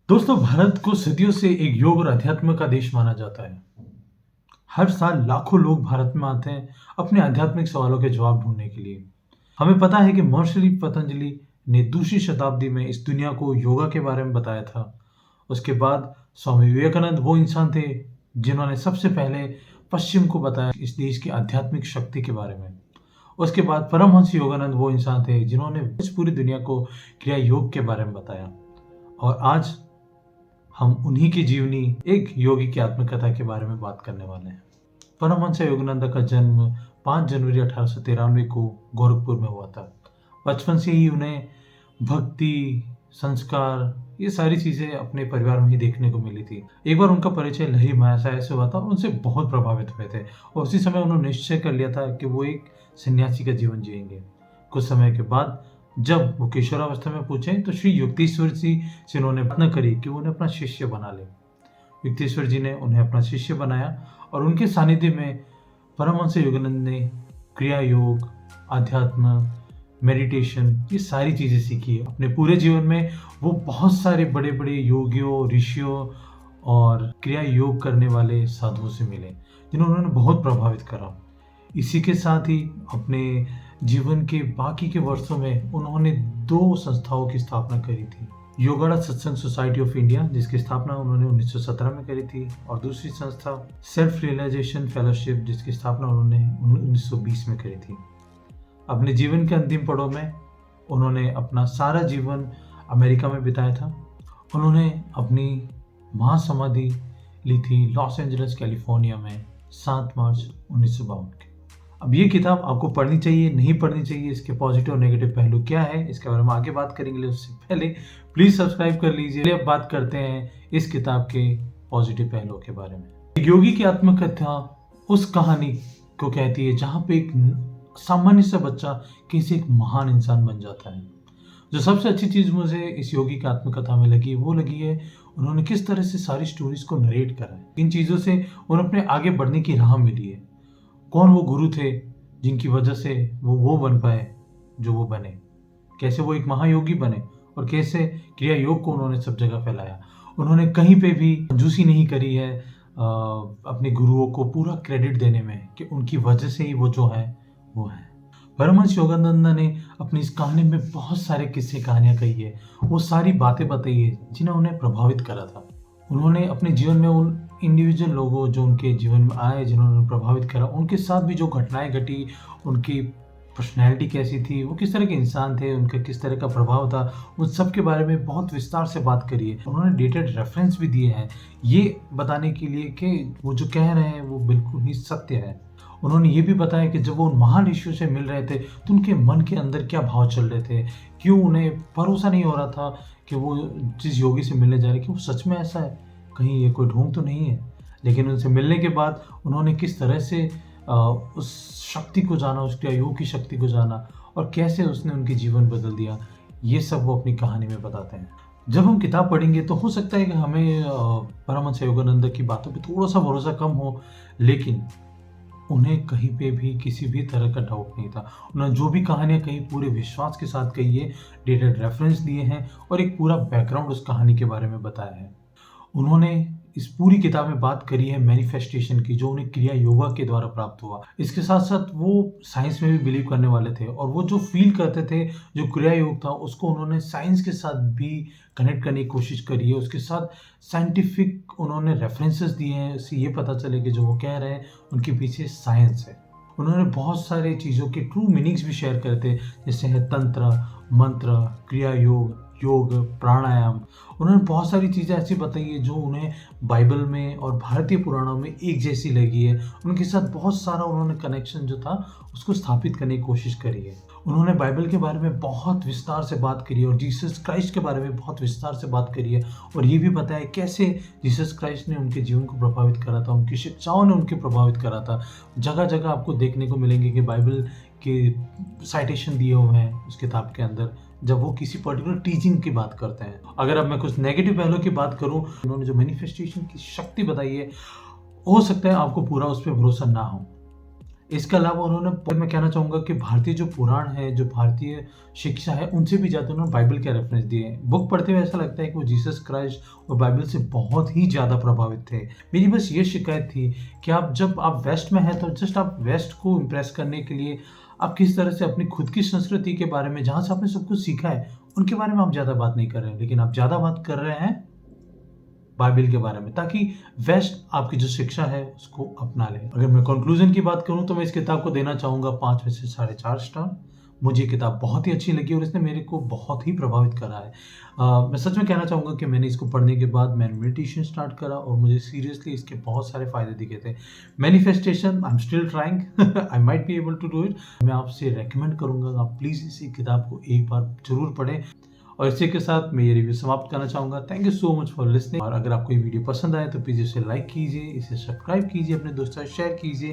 दोस्तों, भारत को सदियों से एक योग और अध्यात्म का देश माना जाता है। हर साल लाखों लोग भारत में आते हैं अपने आध्यात्मिक सवालों के जवाब ढूंढने के लिए। हमें पता है कि महर्षि पतंजलि ने दूसरी शताब्दी में इस दुनिया को योगा के बारे में बताया था। उसके बाद स्वामी विवेकानंद वो इंसान थे जिन्होंने सबसे पहले पश्चिम को बताया इस देश की आध्यात्मिक शक्ति के बारे में। उसके बाद परमहंस योगानंद वो इंसान थे जिन्होंने इस पूरी दुनिया को क्रिया योग के बारे में बताया। और आज हम उन्हीं की जीवनी एक योगी की आत्मकथा के बारे में बात करने वाले हैं। परमहंस योगानंद का जन्म 5 जनवरी 1893 को गोरखपुर में हुआ था। बचपन से ही उन्हें भक्ति, संस्कार ये सारी चीजें अपने परिवार में ही देखने को मिली थी। एक बार उनका परिचय लहरी महाशय से हुआ था और उनसे बहुत प्रभावित हुए थे और उसी समय उन्होंने निश्चय कर लिया था कि वो एक सन्यासी का जीवन जिएंगे। कुछ समय के बाद जब वो किशोरावस्था में पहुंचे तो श्री युक्तेश्वर जी से उन्होंने प्रार्थना करी कि वो उन्हें अपना शिष्य बना ले। युक्तेश्वर जी ने उन्हें अपना शिष्य बनाया और उनके सानिध्य में परमहंस योगानंद ने क्रिया योग, अध्यात्म, मेडिटेशन ये सारी चीज़ें सीखी। अपने पूरे जीवन में वो बहुत सारे बड़े बड़े योगियों, ऋषियों और क्रिया योग करने वाले साधुओं से मिले जिन्होंने उन्हें बहुत प्रभावित करा। इसी के साथ ही अपने जीवन के बाकी के वर्षों में उन्होंने 2 संस्थाओं की स्थापना करी थी। योगाड़ा सत्संग सोसाइटी ऑफ इंडिया जिसकी स्थापना उन्होंने 1917 में करी थी और दूसरी संस्था सेल्फ रियलाइजेशन फेलोशिप जिसकी स्थापना उन्होंने 1920 में करी थी। अपने जीवन के अंतिम पड़ाव में उन्होंने अपना सारा जीवन अमेरिका में बिताया था। उन्होंने अपनी महासमाधि ली थी लॉस एंजलिस कैलिफोर्निया में 7 मार्च 1952 के। अब ये किताब आपको पढ़नी चाहिए, नहीं पढ़नी चाहिए, इसके पॉजिटिव और नेगेटिव पहलू क्या है इसके बारे में आगे बात करेंगे। उससे पहले प्लीज सब्सक्राइब कर लीजिए। अब बात करते हैं इस किताब के पॉजिटिव पहलुओं के बारे में। योगी की आत्मकथा उस कहानी को कहती है जहाँ पे एक सामान्य सा बच्चा किसी एक महान इंसान बन जाता है। जो सबसे अच्छी चीज मुझे इस योगी की आत्मकथा में लगी वो लगी है उन्होंने किस तरह से सारी स्टोरीज को नरेट करा है। इन चीजों से उन्हें अपने आगे बढ़ने की राह मिली है। कौन वो गुरु थे जिनकी वजह से वो बन पाए जो वो बने, कैसे वो एक महायोगी बने और कैसे क्रिया योग को उन्होंने सब जगह फैलाया। उन्होंने कहीं पे भी कंजूसी नहीं करी है अपने गुरुओं को पूरा क्रेडिट देने में कि उनकी वजह से ही वो जो है वो है। परमहंस योगानंद ने अपनी इस कहानी में बहुत सारे किस्से कहानियां कही है, वो सारी बातें बताई है जिन्हें उन्हें प्रभावित करा था। उन्होंने अपने जीवन में उन इंडिविजुअल लोगों जो उनके जीवन में आए जिन्होंने प्रभावित करा उनके साथ भी जो घटनाएं घटी, उनकी पर्सनैलिटी कैसी थी, वो किस तरह के इंसान थे, उनका किस तरह का प्रभाव था, उन सब के बारे में बहुत विस्तार से बात करी है। उन्होंने डेटेड रेफरेंस भी दिए हैं ये बताने के लिए कि वो जो कह रहे हैं वो बिल्कुल ही सत्य है। उन्होंने ये भी बताया कि जब वो उन महान ऋषियों से मिल रहे थे तो उनके मन के अंदर क्या भाव चल रहे थे, क्यों उन्हें भरोसा नहीं हो रहा था कि वो जिस योगी से मिलने जा रहे कि वो सच में ऐसा है, कहीं ये कोई ढोंग तो नहीं है। लेकिन उनसे मिलने के बाद उन्होंने किस तरह से उस शक्ति को जाना, उस क्रिया योग की शक्ति को जाना और कैसे उसने उनके जीवन बदल दिया, ये सब वो अपनी कहानी में बताते हैं। जब हम किताब पढ़ेंगे तो हो सकता है कि हमें परमहंस योगानंद की बातों पे थोड़ा सा भरोसा कम हो, लेकिन उन्हें कहीं पे भी किसी भी तरह का डाउट नहीं था। उन्होंने जो भी कहानियाँ कही पूरे विश्वास के साथ कही है, डेटेड रेफरेंस दिए हैं और एक पूरा बैकग्राउंड उस कहानी के बारे में बताया है। उन्होंने इस पूरी किताब में बात करी है मैनिफेस्टेशन की जो उन्हें क्रिया योगा के द्वारा प्राप्त हुआ। इसके साथ साथ वो साइंस में भी बिलीव करने वाले थे और वो जो फील करते थे जो क्रिया योग था उसको उन्होंने साइंस के साथ भी कनेक्ट करने की कोशिश करी है। उसके साथ साइंटिफिक उन्होंने रेफरेंसेस दिए हैं, इससे ये पता चले कि जो वो कह रहे हैं उनके पीछे साइंस है। उन्होंने बहुत सारे चीज़ों के ट्रू मीनिंग्स भी शेयर करे थे जैसे है तंत्र, मंत्र, क्रिया योग, योग, प्राणायाम। उन्होंने बहुत सारी चीज़ें ऐसी बताई है जो उन्हें बाइबल में और भारतीय पुराणों में एक जैसी लगी है। उनके साथ बहुत सारा उन्होंने कनेक्शन जो था उसको स्थापित करने की कोशिश करी है। उन्होंने बाइबल के बारे में बहुत विस्तार से बात करी है और जीसस क्राइस्ट के बारे में बहुत विस्तार से बात करी है और ये भी बताया कैसे जीसस क्राइस्ट ने उनके जीवन को प्रभावित करा था, उनकी शिक्षाओं ने उनके प्रभावित करा था। जगह जगह आपको देखने को मिलेंगे कि बाइबल के साइटेशन दिए हुए हैं उस किताब के अंदर जब वो किसी पर्टिकुलर टीचिंग की बात करते हैं। अगर अब मैं कुछ नेगेटिव पहलू की बात करूं, उन्होंने जो मैनिफेस्टेशन की शक्ति बताई है हो सकता है आपको पूरा उस पर भरोसा ना हो। इसके अलावा उन्होंने मैं कहना चाहूँगा कि भारतीय जो पुराण है, जो भारतीय शिक्षा है, उनसे भी ज़्यादा उन्होंने बाइबल के रेफ़रेंस दिए हैं। बुक पढ़ते हुए ऐसा लगता है कि वो जीसस क्राइस्ट और बाइबल से बहुत ही ज़्यादा प्रभावित थे। मेरी बस ये शिकायत थी कि जब आप वेस्ट में हैं, तो जस्ट आप वेस्ट को इम्प्रेस करने के लिए आप किस तरह से अपनी खुद की संस्कृति के बारे में, जहाँ से आपने सब कुछ सीखा है, उनके बारे में आप ज़्यादा बात नहीं कर रहे हैं। लेकिन आप ज़्यादा बात कर रहे हैं बाइबिल के बारे में, ताकि वेस्ट आपकी जो शिक्षा है उसको अपना ले। अगर मैं कंक्लूजन की बात करूं तो मैं इस किताब को देना चाहूँगा 5 में से 4.5 स्टार। मुझे ये किताब बहुत ही अच्छी लगी और इसने मेरे को बहुत ही प्रभावित करा है। मैं सच में कहना चाहूँगा कि मैंने इसको पढ़ने के बाद मैंने मेडिटेशन स्टार्ट करा और मुझे सीरियसली इसके बहुत सारे फ़ायदे दिखे थे। Manifestation I am still trying I might be able to do it. मैं आपसे रिकमेंड करूँगा आप प्लीज़ इसी किताब को एक बार ज़रूर पढ़ें। और इसी के साथ मैं ये रिव्यू समाप्त करना चाहूँगा। Thank you so much for listening. और अगर आपको ये वीडियो पसंद आए तो प्लीज़ इसे लाइक कीजिए, इसे सब्सक्राइब कीजिए, अपने दोस्तों से शेयर कीजिए।